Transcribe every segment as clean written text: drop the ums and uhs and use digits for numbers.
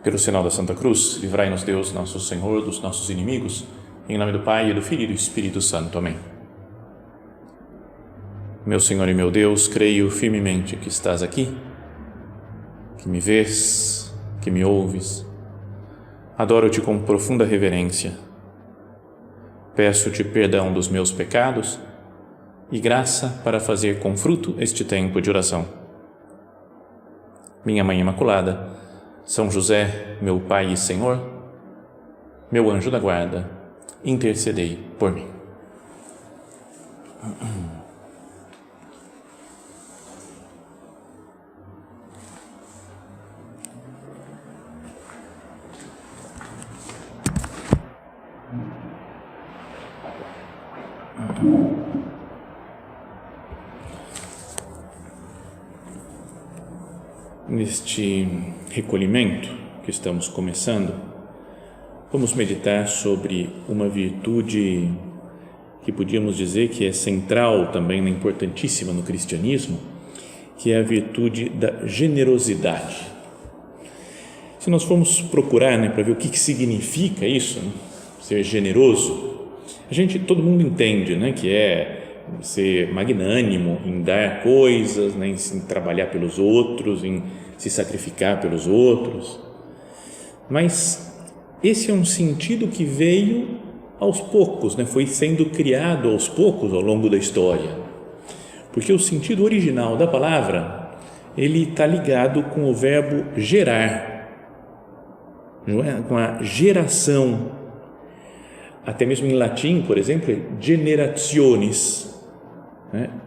Pelo sinal da Santa Cruz, livrai-nos Deus, nosso Senhor, dos nossos inimigos, em nome do Pai, e do Filho e do Espírito Santo. Amém. Meu Senhor e meu Deus, creio firmemente que estás aqui, que me vês, que me ouves. Adoro-te com profunda reverência. Peço-te perdão dos meus pecados e graça para fazer com fruto este tempo de oração. Minha Mãe Imaculada, São José, meu Pai e Senhor, meu anjo da guarda, intercedei por mim. Neste recolhimento que estamos começando, vamos meditar sobre uma virtude que podíamos dizer que é central também, importantíssima no cristianismo, que é a virtude da generosidade. Se nós formos procurar, para ver o que significa isso, ser generoso, todo mundo entende, que é ser magnânimo em dar coisas, em trabalhar pelos outros, em se sacrificar pelos outros. Mas esse é um sentido que veio aos poucos, foi sendo criado aos poucos ao longo da história. Porque o sentido original da palavra, ele está ligado com o verbo gerar, não é? Com a geração. Até mesmo em latim, por exemplo, é generationes,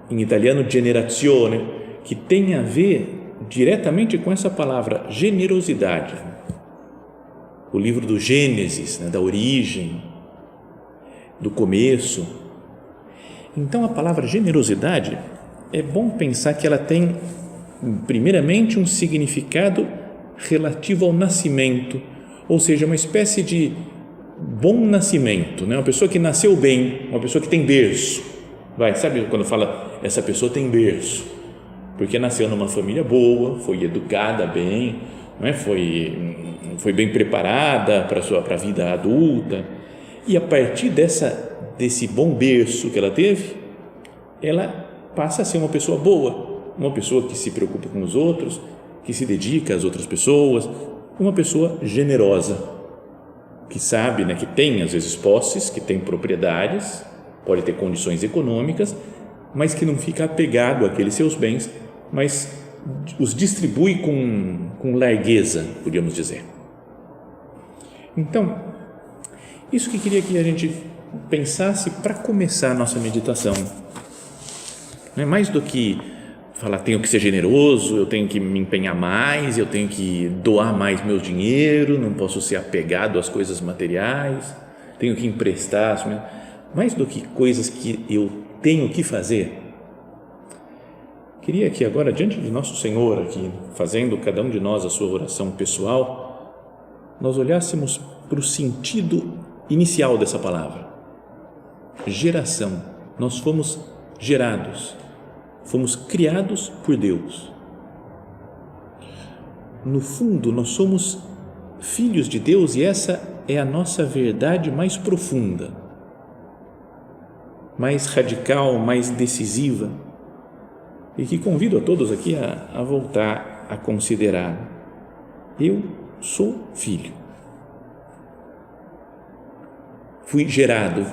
em italiano generazione, que tem a ver diretamente com essa palavra generosidade. O livro do Gênesis, da origem, do começo. Então a palavra generosidade, é bom pensar que ela tem primeiramente um significado relativo ao nascimento, ou seja, uma espécie de bom nascimento, uma pessoa que nasceu bem, uma pessoa que tem berço. Sabe quando fala essa pessoa tem berço? Porque nasceu numa família boa, foi educada bem, foi bem preparada para a vida adulta, e a partir desse bom berço que ela teve, ela passa a ser uma pessoa boa, uma pessoa que se preocupa com os outros, que se dedica às outras pessoas, uma pessoa generosa, que sabe, que tem às vezes posses, que tem propriedades, pode ter condições econômicas, mas que não fica apegado àqueles seus bens, mas os distribui com largueza, podíamos dizer. Então, isso que queria que a gente pensasse para começar a nossa meditação. Não é mais do que falar, tenho que ser generoso, eu tenho que me empenhar mais, eu tenho que doar mais meu dinheiro, não posso ser apegado às coisas materiais, tenho que emprestar, mais do que coisas que eu tenho que fazer. Queria que agora, diante de Nosso Senhor aqui, fazendo cada um de nós a sua oração pessoal, nós olhássemos para o sentido inicial dessa palavra. Geração. Nós fomos gerados, fomos criados por Deus. No fundo, nós somos filhos de Deus e essa é a nossa verdade mais profunda, mais radical, mais decisiva, e que convido a todos aqui a voltar a considerar. Eu sou filho. Fui gerado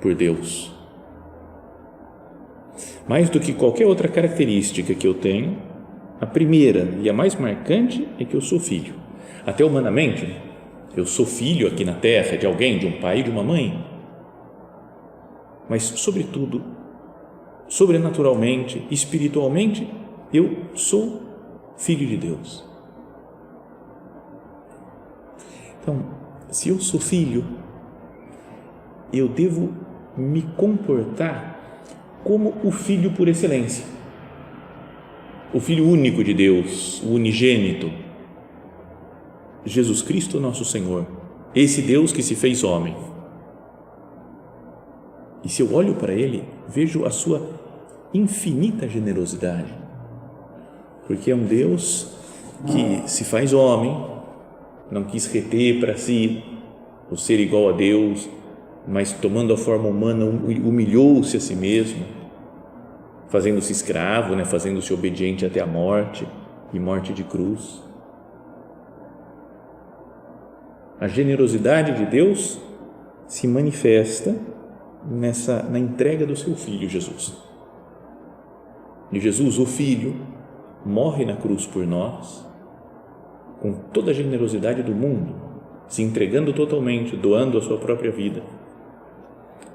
por Deus. Mais do que qualquer outra característica que eu tenho, a primeira e a mais marcante é que eu sou filho. Até humanamente, eu sou filho aqui na terra de alguém, de um pai e de uma mãe. Mas, sobretudo, sobrenaturalmente, espiritualmente, eu sou filho de Deus. Então, se eu sou filho, eu devo me comportar como o filho por excelência, o filho único de Deus, o unigênito, Jesus Cristo nosso Senhor, esse Deus que se fez homem. E se eu olho para Ele, vejo a sua infinita generosidade, porque é um Deus que se faz homem, não quis reter para si o ser igual a Deus, mas tomando a forma humana, humilhou-se a si mesmo, fazendo-se escravo, né? Fazendo-se obediente até a morte e morte de cruz. A generosidade de Deus se manifesta na entrega do seu Filho Jesus. E Jesus, o Filho, morre na cruz por nós, com toda a generosidade do mundo, se entregando totalmente, doando a sua própria vida.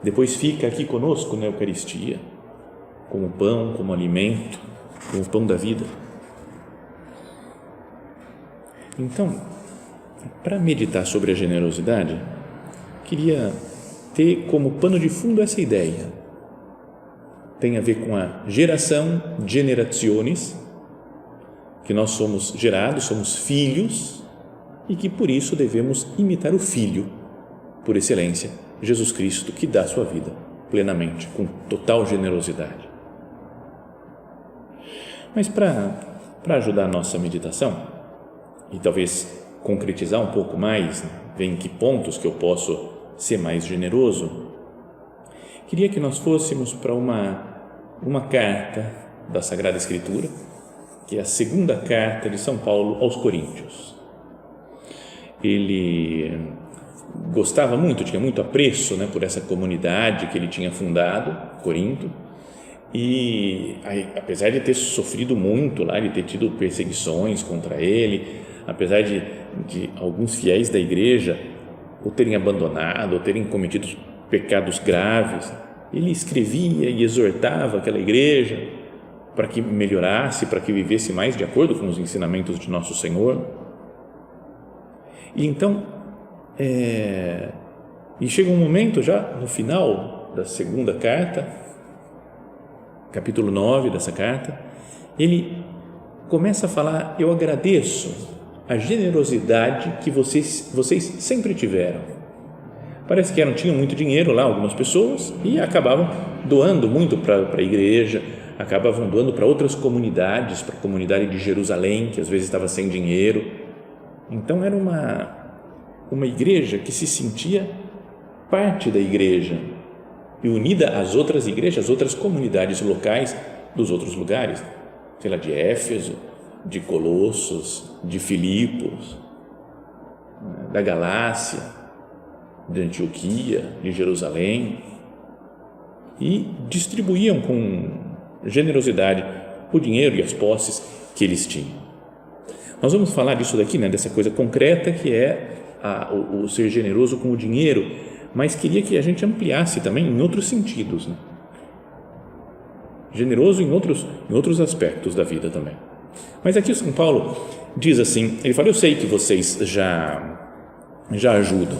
Depois fica aqui conosco na Eucaristia, como pão, como alimento, como pão da vida. Então, para meditar sobre a generosidade, queria ter como pano de fundo essa ideia. Tem a ver com a geração, generationes, que nós somos gerados, somos filhos e que por isso devemos imitar o Filho, por excelência, Jesus Cristo, que dá a sua vida plenamente, com total generosidade. Mas para ajudar a nossa meditação e talvez concretizar um pouco mais, ver em que pontos que eu posso ser mais generoso, queria que nós fôssemos para uma carta da Sagrada Escritura, que é a segunda carta de São Paulo aos Coríntios. Ele gostava muito, tinha muito apreço, né, por essa comunidade que ele tinha fundado, Corinto, e apesar de ter sofrido muito lá, de ter tido perseguições contra ele, apesar de alguns fiéis da igreja o terem abandonado, ou terem cometido pecados graves, ele escrevia e exortava aquela igreja para que melhorasse, para que vivesse mais de acordo com os ensinamentos de nosso Senhor. E então, e chega um momento já no final da segunda carta, capítulo 9 dessa carta, ele começa a falar: eu agradeço a generosidade que vocês sempre tiveram. Parece que tinham muito dinheiro lá, algumas pessoas, e acabavam doando muito para a igreja, acabavam doando para outras comunidades, para a comunidade de Jerusalém, que às vezes estava sem dinheiro. Então era uma igreja que se sentia parte da igreja e unida às outras igrejas, às outras comunidades locais dos outros lugares, sei lá, de Éfeso, de Colossos, de Filipos, da Galácia, de Antioquia, de Jerusalém, e distribuíam com generosidade o dinheiro e as posses que eles tinham. Nós vamos falar disso daqui, né, dessa coisa concreta que é o ser generoso com o dinheiro, mas queria que a gente ampliasse também em outros sentidos, né? Generoso em outros aspectos da vida também. Mas aqui o São Paulo diz assim, ele fala: eu sei que vocês já ajudam,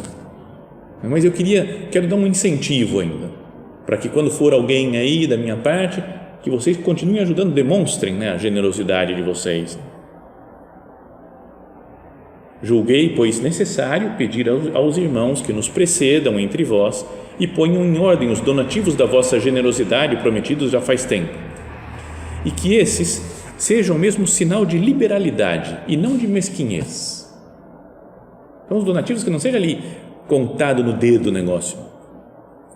mas eu quero dar um incentivo ainda, para que quando for alguém aí da minha parte, que vocês continuem ajudando, demonstrem, né, a generosidade de vocês. Julguei, pois, necessário pedir aos irmãos que nos precedam entre vós e ponham em ordem os donativos da vossa generosidade prometidos já faz tempo, e que esses sejam mesmo sinal de liberalidade e não de mesquinhez. Então, os donativos que não seja ali contado no dedo o negócio,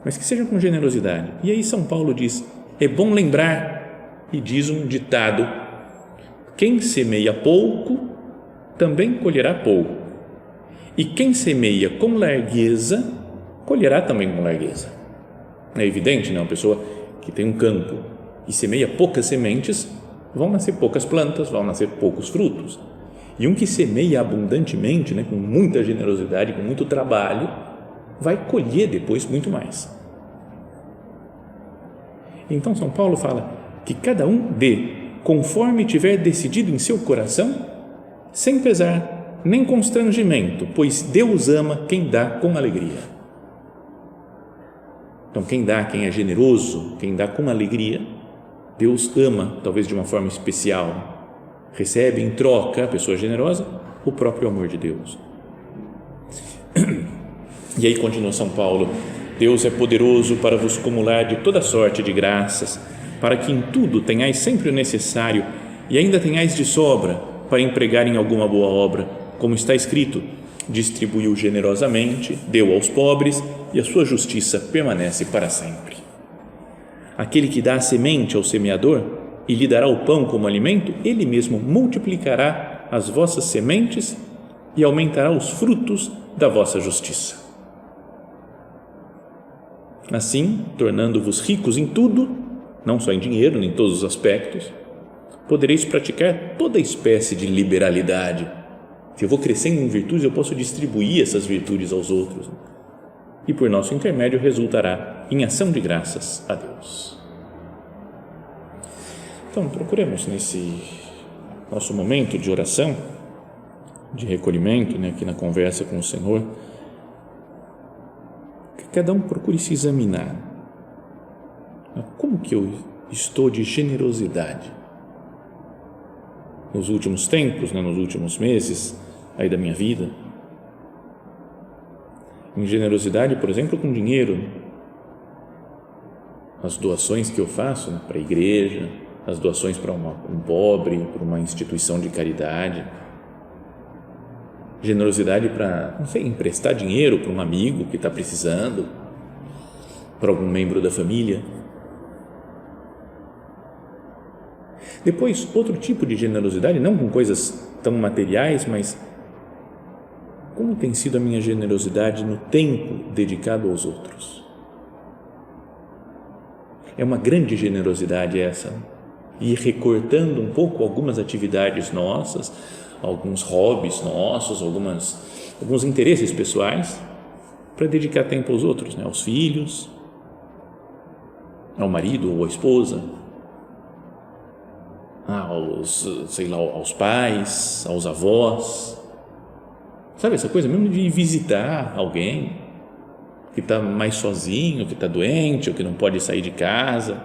mas que sejam com generosidade. E aí São Paulo diz: é bom lembrar, e diz um ditado: quem semeia pouco também colherá pouco, e quem semeia com largueza colherá também com largueza. É evidente, né? Uma pessoa que tem um campo e semeia poucas sementes, vão nascer poucas plantas, vão nascer poucos frutos. E um que semeia abundantemente, né, com muita generosidade, com muito trabalho, vai colher depois muito mais. Então São Paulo fala que cada um dê conforme tiver decidido em seu coração, sem pesar nem constrangimento, pois Deus ama quem dá com alegria. Então quem dá, quem é generoso, quem dá com alegria, Deus ama, talvez de uma forma especial, recebe em troca, a pessoa generosa, o próprio amor de Deus. E aí continua São Paulo: Deus é poderoso para vos cumular de toda sorte de graças, para que em tudo tenhais sempre o necessário e ainda tenhais de sobra para empregar em alguma boa obra, como está escrito: distribuiu generosamente, deu aos pobres e a sua justiça permanece para sempre. Aquele que dá a semente ao semeador e lhe dará o pão como alimento, ele mesmo multiplicará as vossas sementes e aumentará os frutos da vossa justiça. Assim, tornando-vos ricos em tudo, não só em dinheiro, em todos os aspectos, podereis praticar toda espécie de liberalidade. Se eu vou crescendo em virtudes, eu posso distribuir essas virtudes aos outros. E por nosso intermédio resultará em ação de graças a Deus. Então, procuremos nesse nosso momento de oração, de recolhimento, aqui na conversa com o Senhor, que cada um procure se examinar. Como que eu estou de generosidade? Nos últimos tempos, nos últimos meses aí da minha vida, em generosidade, por exemplo, com dinheiro, as doações que eu faço para a igreja, as doações para um pobre, para uma instituição de caridade, generosidade para, emprestar dinheiro para um amigo que está precisando, para algum membro da família. Depois, outro tipo de generosidade, não com coisas tão materiais, mas como tem sido a minha generosidade no tempo dedicado aos outros? É uma grande generosidade essa, ir recortando um pouco algumas atividades nossas, alguns hobbies nossos, alguns interesses pessoais, para dedicar tempo aos outros, aos filhos, ao marido ou à esposa, aos pais, aos avós, sabe essa coisa mesmo de visitar alguém que está mais sozinho, que está doente ou que não pode sair de casa,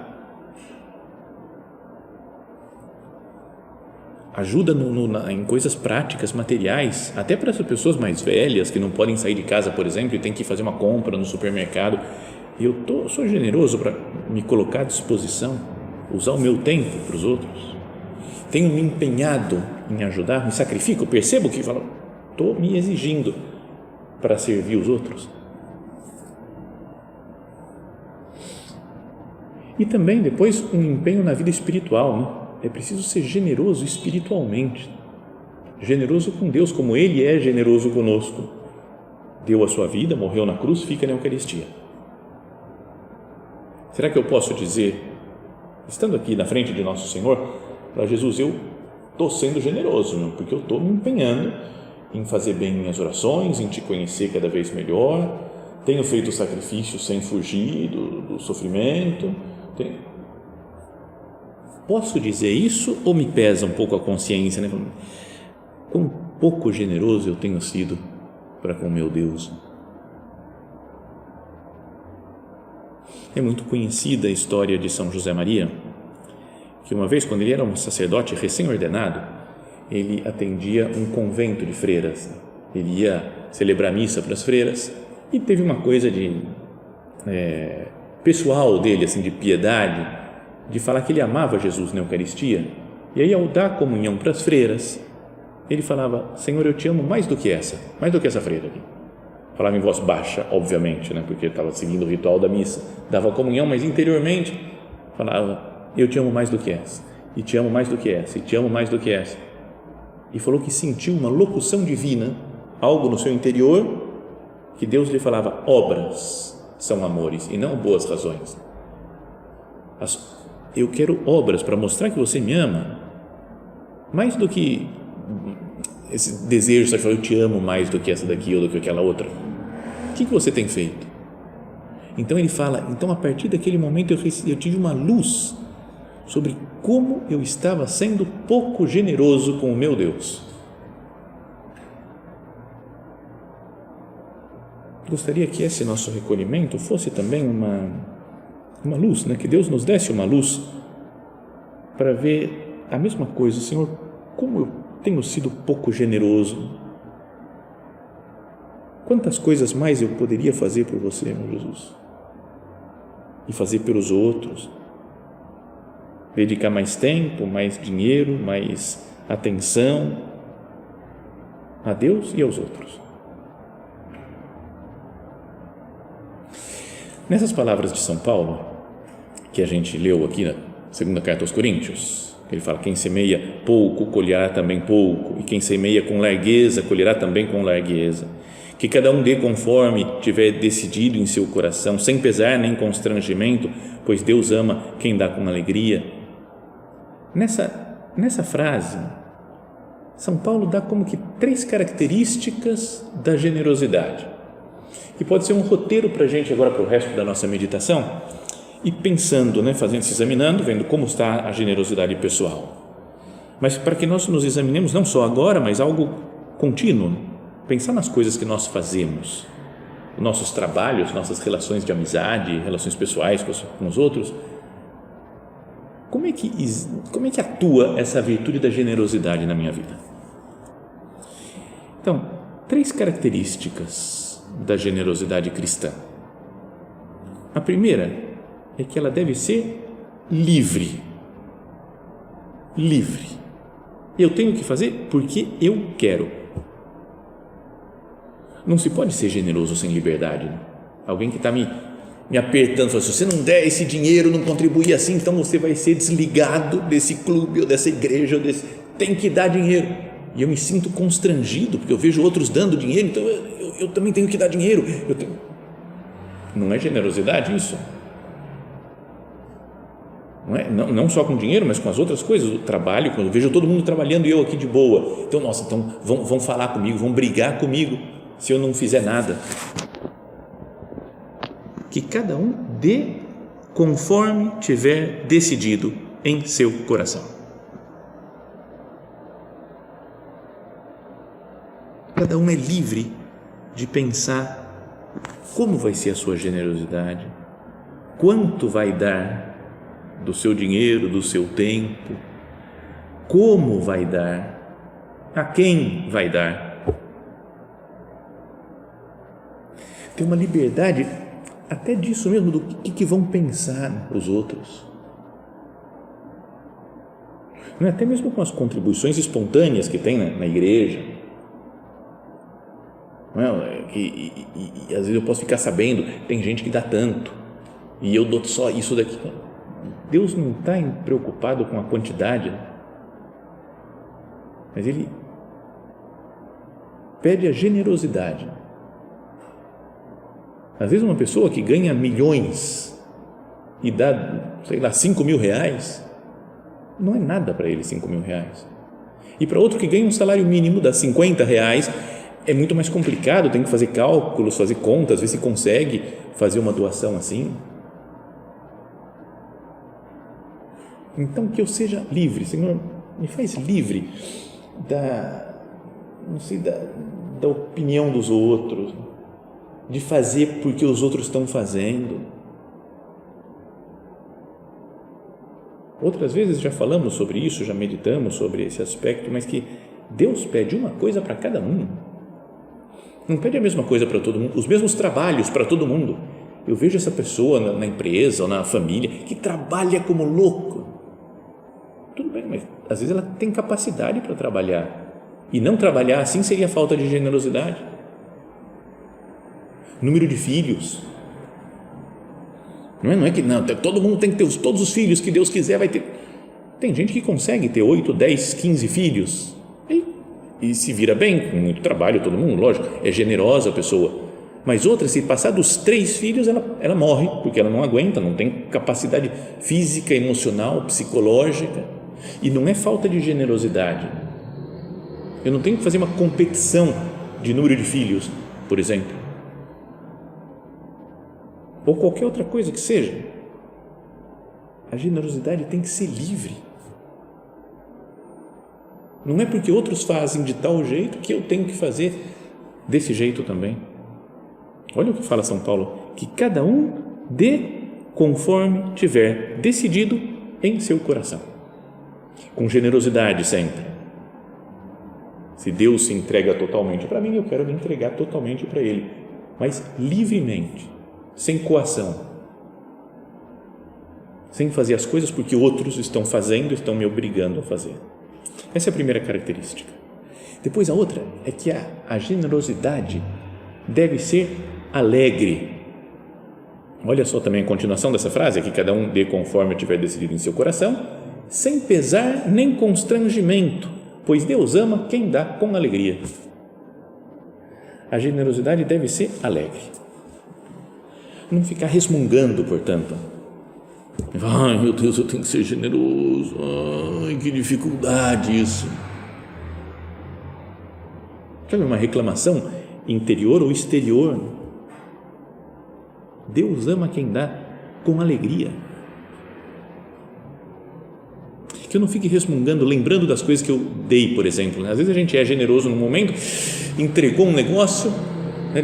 ajuda em coisas práticas, materiais, até para essas pessoas mais velhas que não podem sair de casa, por exemplo, e tem que fazer uma compra no supermercado. Eu sou generoso para me colocar à disposição, usar o meu tempo para os outros. Tenho me empenhado em ajudar, me sacrifico, percebo que estou me exigindo para servir os outros. E também depois um empenho na vida espiritual, É preciso ser generoso espiritualmente, generoso com Deus, como Ele é generoso conosco. Deu a sua vida, morreu na cruz, fica na Eucaristia. Será que eu posso dizer, estando aqui na frente de Nosso Senhor, para Jesus, eu estou sendo generoso, porque eu estou me empenhando em fazer bem minhas orações, em Te conhecer cada vez melhor, tenho feito o sacrifício sem fugir do sofrimento. Posso dizer isso ou me pesa um pouco a consciência, Quão pouco generoso eu tenho sido para com meu Deus. É muito conhecida a história de São José Maria, que uma vez, quando ele era um sacerdote recém-ordenado, ele atendia um convento de freiras. Ele ia celebrar missa para as freiras e teve uma coisa de pessoal dele, assim, de piedade, de falar que ele amava Jesus na Eucaristia. E aí, ao dar comunhão para as freiras, ele falava: Senhor, eu te amo mais do que essa freira aqui. Falava em voz baixa, obviamente, porque estava seguindo o ritual da missa, dava comunhão, mas interiormente falava: eu te amo mais do que essa, e te amo mais do que essa, e te amo mais do que essa. E falou que sentiu uma locução divina, algo no seu interior, que Deus lhe falava: obras são amores e não boas razões. Eu quero obras para mostrar que você me ama, mais do que esse desejo de falar: eu te amo mais do que essa daqui ou do que aquela outra. O que você tem feito? Então ele fala: então a partir daquele momento eu tive uma luz sobre como eu estava sendo pouco generoso com o meu Deus. Gostaria que esse nosso recolhimento fosse também uma luz, que Deus nos desse uma luz para ver a mesma coisa. Senhor, como eu tenho sido pouco generoso, quantas coisas mais eu poderia fazer por você, meu Jesus, e fazer pelos outros, dedicar mais tempo, mais dinheiro, mais atenção a Deus e aos outros. Nessas palavras de São Paulo, que a gente leu aqui na segunda carta aos Coríntios, ele fala: quem semeia pouco, colherá também pouco, e quem semeia com largueza, colherá também com largueza. Que cada um dê conforme tiver decidido em seu coração, sem pesar nem constrangimento, pois Deus ama quem dá com alegria. Nessa frase, São Paulo dá como que 3 características da generosidade, que pode ser um roteiro para a gente agora, para o resto da nossa meditação, e pensando, fazendo, se examinando, vendo como está a generosidade pessoal. Mas para que nós nos examinemos não só agora, mas algo contínuo, pensar nas coisas que nós fazemos, nossos trabalhos, nossas relações de amizade, relações pessoais com os outros. Como é que atua essa virtude da generosidade na minha vida? Então, 3 características da generosidade cristã. A primeira é que ela deve ser livre. Livre. Eu tenho que fazer porque eu quero. Não se pode ser generoso sem liberdade. Alguém que está me apertando, fala: se você não der esse dinheiro, não contribuir assim, então você vai ser desligado desse clube ou dessa igreja, tem que dar dinheiro. E eu me sinto constrangido, porque eu vejo outros dando dinheiro, então eu também tenho que dar dinheiro. Não é generosidade isso? Não só com dinheiro, mas com as outras coisas, o trabalho, quando eu vejo todo mundo trabalhando e eu aqui de boa, então vão falar comigo, vão brigar comigo se eu não fizer nada. Que cada um dê conforme tiver decidido em seu coração. Cada um é livre de pensar como vai ser a sua generosidade, quanto vai dar do seu dinheiro, do seu tempo, como vai dar, a quem vai dar. Tem uma liberdade até disso mesmo, do que vão pensar os outros. Não é? Até mesmo com as contribuições espontâneas que tem na igreja. Não é? E às vezes eu posso ficar sabendo, tem gente que dá tanto e eu dou só isso daqui. Deus não está preocupado com a quantidade, mas Ele pede a generosidade. Às vezes uma pessoa que ganha milhões e dá, 5 mil reais, não é nada para ele 5 mil reais. E para outro que ganha um salário mínimo, dá 50 reais, é muito mais complicado, tem que fazer cálculos, fazer contas, ver se consegue fazer uma doação assim. Então, que eu seja livre, Senhor, me faz livre da opinião dos outros, de fazer porque os outros estão fazendo. Outras vezes já falamos sobre isso, já meditamos sobre esse aspecto, mas que Deus pede uma coisa para cada um. Não pede a mesma coisa para todo mundo, os mesmos trabalhos para todo mundo. Eu vejo essa pessoa na empresa ou na família que trabalha como louco. Tudo bem, mas às vezes ela tem capacidade para trabalhar. E não trabalhar assim seria falta de generosidade. Número de filhos. Não é que todo mundo tem que ter todos os filhos que Deus quiser, vai ter. Tem gente que consegue ter 8, 10, 15 filhos e se vira bem, com muito trabalho, todo mundo, lógico, é generosa a pessoa. Mas outra, se passar dos 3 filhos, ela morre, porque ela não aguenta, não tem capacidade física, emocional, psicológica. E não é falta de generosidade. Eu não tenho que fazer uma competição de número de filhos, por exemplo. Ou qualquer outra coisa que seja. A generosidade tem que ser livre. Não é porque outros fazem de tal jeito que eu tenho que fazer desse jeito também. Olha o que fala São Paulo, que cada um dê conforme tiver decidido em seu coração, com generosidade sempre. Se Deus se entrega totalmente para mim, eu quero me entregar totalmente para Ele, mas livremente, sem coação, sem fazer as coisas porque outros estão fazendo, estão me obrigando a fazer. Essa é a primeira característica. Depois a outra é que a generosidade deve ser alegre. Olha só também a continuação dessa frase, que cada um dê conforme tiver decidido em seu coração, sem pesar nem constrangimento, pois Deus ama quem dá com alegria. A generosidade deve ser alegre. Não ficar resmungando, portanto. Ai, meu Deus, eu tenho que ser generoso. Ai, que dificuldade isso. Sabe, uma reclamação interior ou exterior. Deus ama quem dá com alegria. Que eu não fique resmungando, lembrando das coisas que eu dei, por exemplo. Às vezes a gente é generoso num momento, entregou um negócio,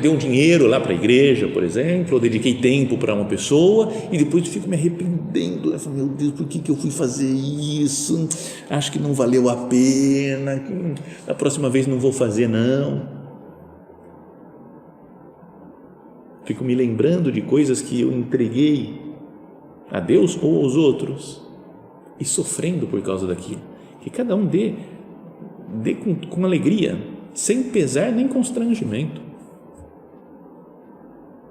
deu um dinheiro lá para a igreja, por exemplo, ou dediquei tempo para uma pessoa e depois fico me arrependendo. Eu falo, meu Deus, por que eu fui fazer isso? Acho que não valeu a pena, da próxima vez não vou fazer não. Fico me lembrando de coisas que eu entreguei a Deus ou aos outros e sofrendo por causa daquilo. Que cada um dê com alegria, sem pesar nem constrangimento.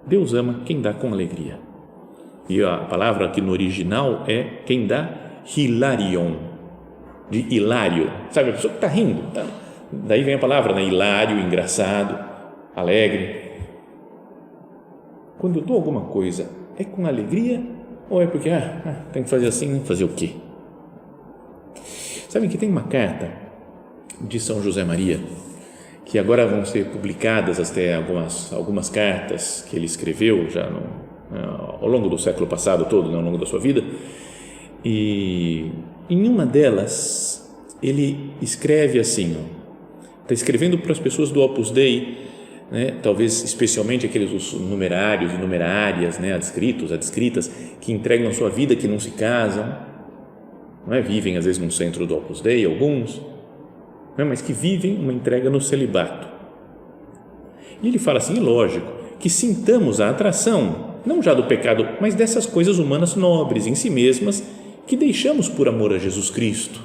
Deus ama quem dá com alegria. E a palavra aqui no original é quem dá hilarion, de hilário. Sabe, a pessoa que está rindo. Tá? Daí vem a palavra, né? Hilário, engraçado, alegre. Quando eu dou alguma coisa, é com alegria ou é porque tem que fazer assim, fazer o quê? Sabem que tem uma carta de São José Maria, que agora vão ser publicadas até algumas cartas que ele escreveu já ao longo do século passado todo, ao longo da sua vida, e em uma delas ele escreve assim, está escrevendo para as pessoas do Opus Dei, talvez especialmente aqueles os numerários e numerárias, adscritas, que entregam a sua vida, que não se casam, vivem às vezes num centro do Opus Dei, alguns, mas que vivem uma entrega no celibato. E ele fala assim, lógico, que sintamos a atração, não já do pecado, mas dessas coisas humanas nobres em si mesmas, que deixamos por amor a Jesus Cristo.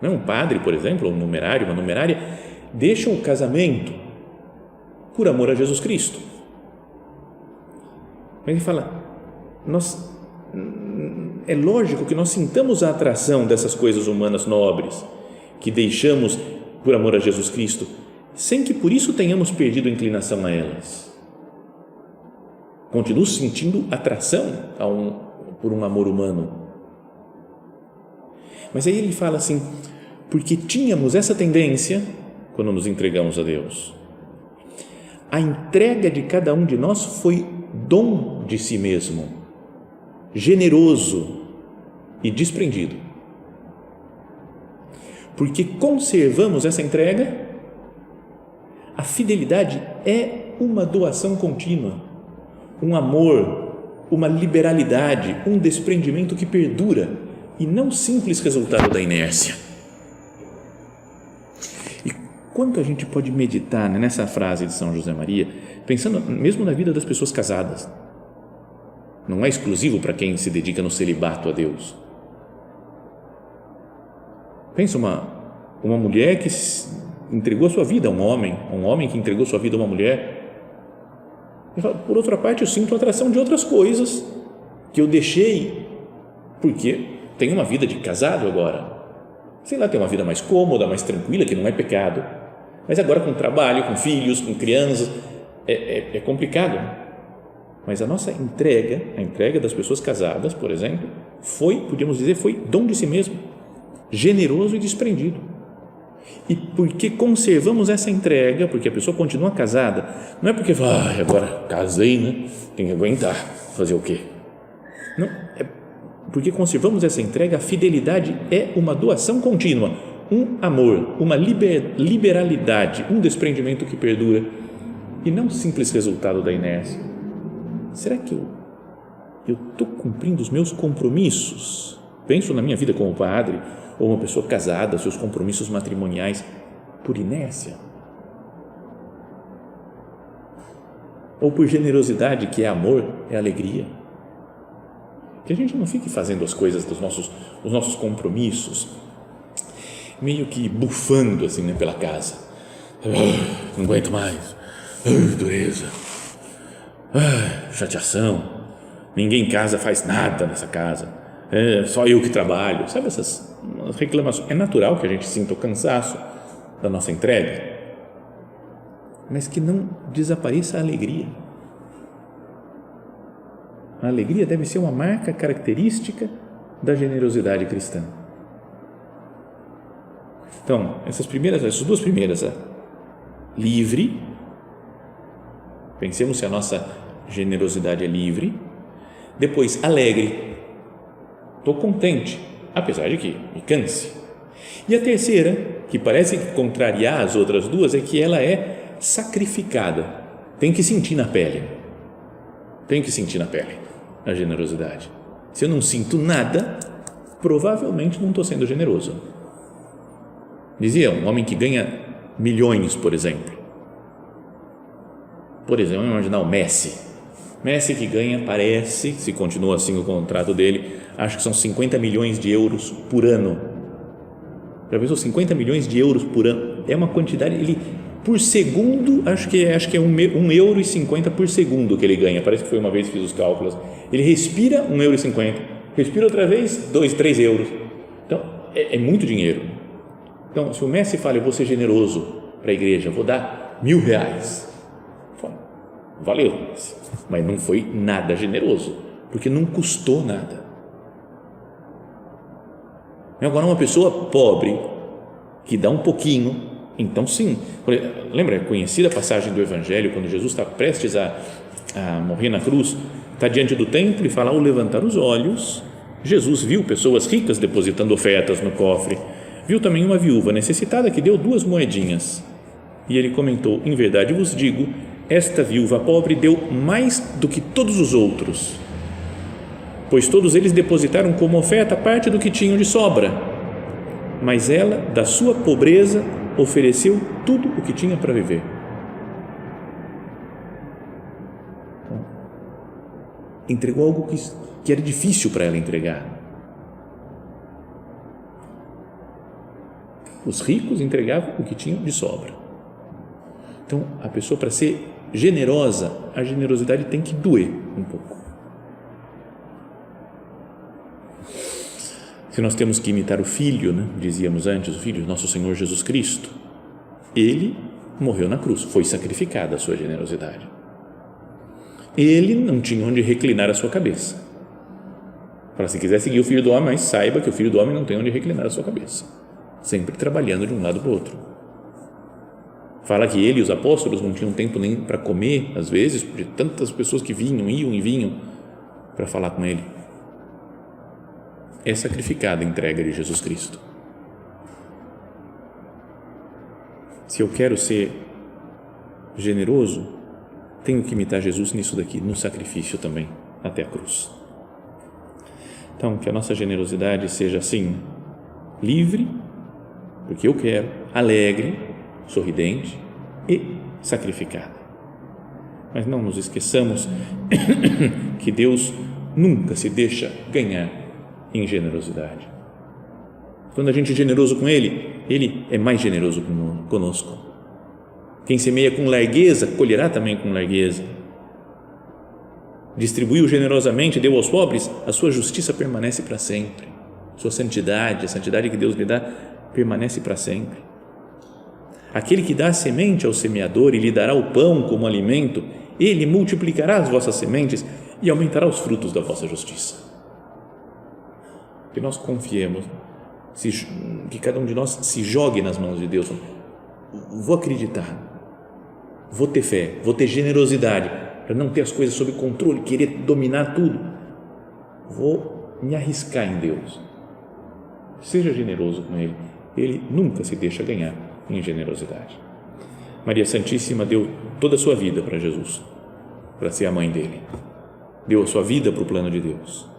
Um padre, por exemplo, um numerário, uma numerária, deixam o casamento por amor a Jesus Cristo. Mas ele fala, é lógico que nós sintamos a atração dessas coisas humanas nobres que deixamos por amor a Jesus Cristo, sem que por isso tenhamos perdido a inclinação a elas. Continuo sentindo atração por um amor humano. Mas aí ele fala assim, porque tínhamos essa tendência quando nos entregamos a Deus. A entrega de cada um de nós foi dom de si mesmo, generoso e desprendido. Porque conservamos essa entrega, a fidelidade é uma doação contínua, um amor, uma liberalidade, um desprendimento que perdura e não simples resultado da inércia. E quanto a gente pode meditar nessa frase de São José Maria, pensando mesmo na vida das pessoas casadas, não é exclusivo para quem se dedica no celibato a Deus. Pensa uma mulher que entregou a sua vida a um homem que entregou sua vida a uma mulher. E fala, por outra parte, eu sinto atração de outras coisas que eu deixei porque tenho uma vida de casado agora. Sei lá, tem uma vida mais cômoda, mais tranquila, que não é pecado. Mas agora com trabalho, com filhos, com crianças, é complicado. Mas a nossa entrega, a entrega das pessoas casadas, por exemplo, podíamos dizer, foi dom de si mesmo, generoso e desprendido. E porque conservamos essa entrega, porque a pessoa continua casada, não é porque agora casei, tem que aguentar, fazer o quê? Não, é porque conservamos essa entrega, a fidelidade é uma doação contínua, um amor, uma liberalidade, um desprendimento que perdura e não simples resultado da inércia. Será que eu estou cumprindo os meus compromissos? Penso na minha vida como padre ou uma pessoa casada, seus compromissos matrimoniais por inércia? Ou por generosidade, que é amor, é alegria? Que a gente não fique fazendo as coisas dos nossos compromissos meio que bufando assim, pela casa. Não aguento mais. Dureza. chateação, ninguém em casa faz nada nessa casa, só eu que trabalho, sabe, essas reclamações. É natural que a gente sinta o cansaço da nossa entrega, mas que não desapareça a alegria. A alegria deve ser uma marca característica da generosidade cristã. Então, essas duas primeiras, livre, pensemos se a nossa generosidade é livre. Depois, alegre, estou contente, apesar de que me canse. E a terceira, que parece contrariar as outras duas, é que ela é sacrificada, tem que sentir na pele a generosidade. Se eu não sinto nada, provavelmente não estou sendo generoso. Dizia um homem que ganha milhões, por exemplo, vamos imaginar o Messi que ganha, parece, se continua assim o contrato dele, acho que são 50 milhões de euros por ano. Já pensou, 50 milhões de euros por ano? É uma quantidade, ele, por segundo, acho que é 1,50 euro por segundo que ele ganha, parece que foi uma vez que fiz os cálculos. Ele respira 1,50 euro, respira outra vez 2, 3 euros. Então, é muito dinheiro. Então, se o Messi fala, eu vou ser generoso para a igreja, vou dar R$1.000, valeu, mas não foi nada generoso, porque não custou nada. Agora, uma pessoa pobre que dá um pouquinho, então sim, lembra a conhecida passagem do Evangelho, quando Jesus está prestes a morrer na cruz, está diante do templo e fala, ao levantar os olhos, Jesus viu pessoas ricas depositando ofertas no cofre, viu também uma viúva necessitada que deu 2 moedinhas, e ele comentou, em verdade vos digo, esta viúva pobre deu mais do que todos os outros, pois todos eles depositaram como oferta parte do que tinham de sobra, mas ela, da sua pobreza, ofereceu tudo o que tinha para viver. Entregou algo que era difícil para ela entregar. Os ricos entregavam o que tinham de sobra. Então, a pessoa, para ser generosa, a generosidade tem que doer um pouco. Se nós temos que imitar o Filho, dizíamos antes, o Filho, nosso Senhor Jesus Cristo, ele morreu na cruz, foi sacrificada a sua generosidade. Ele não tinha onde reclinar a sua cabeça. Para se quiser seguir o Filho do Homem, mas saiba que o Filho do Homem não tem onde reclinar a sua cabeça, sempre trabalhando de um lado para o outro. Fala que ele e os apóstolos não tinham tempo nem para comer, às vezes, de tantas pessoas que iam e vinham para falar com ele. É sacrificada a entrega de Jesus Cristo. Se eu quero ser generoso, tenho que imitar Jesus nisso daqui, no sacrifício também, até a cruz. Então, que a nossa generosidade seja assim, livre, porque eu quero, alegre, sorridente e sacrificada. Mas não nos esqueçamos que Deus nunca se deixa ganhar em generosidade. Quando a gente é generoso com Ele, Ele é mais generoso conosco. Quem semeia com largueza, colherá também com largueza. Distribuiu generosamente, deu aos pobres, a sua justiça permanece para sempre. Sua santidade, a santidade que Deus lhe dá, permanece para sempre. Aquele que dá a semente ao semeador e lhe dará o pão como alimento, Ele multiplicará as vossas sementes e aumentará os frutos da vossa justiça. Que nós confiemos, que cada um de nós se jogue nas mãos de Deus. Vou acreditar, vou ter fé, vou ter generosidade para não ter as coisas sob controle, querer dominar tudo. Vou me arriscar em Deus. Seja generoso com Ele. Ele nunca se deixa ganhar em generosidade. Maria Santíssima deu toda a sua vida para Jesus, para ser a mãe dele. Deu a sua vida para o plano de Deus.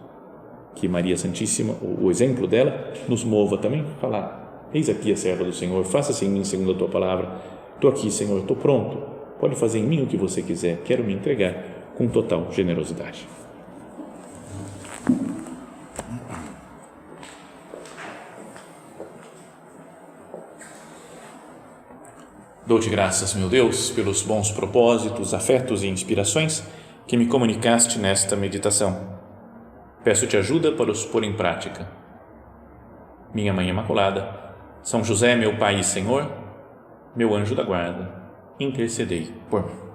Que Maria Santíssima, o exemplo dela, nos mova também a falar, eis aqui a serva do Senhor, faça-se em mim segundo a tua palavra. Estou aqui, Senhor, estou pronto, pode fazer em mim o que você quiser, quero me entregar com total generosidade. Dou-te graças, meu Deus, pelos bons propósitos, afetos e inspirações que me comunicaste nesta meditação. Peço-te ajuda para os pôr em prática. Minha Mãe Imaculada, São José, meu Pai e Senhor, meu anjo da guarda, intercedei por mim.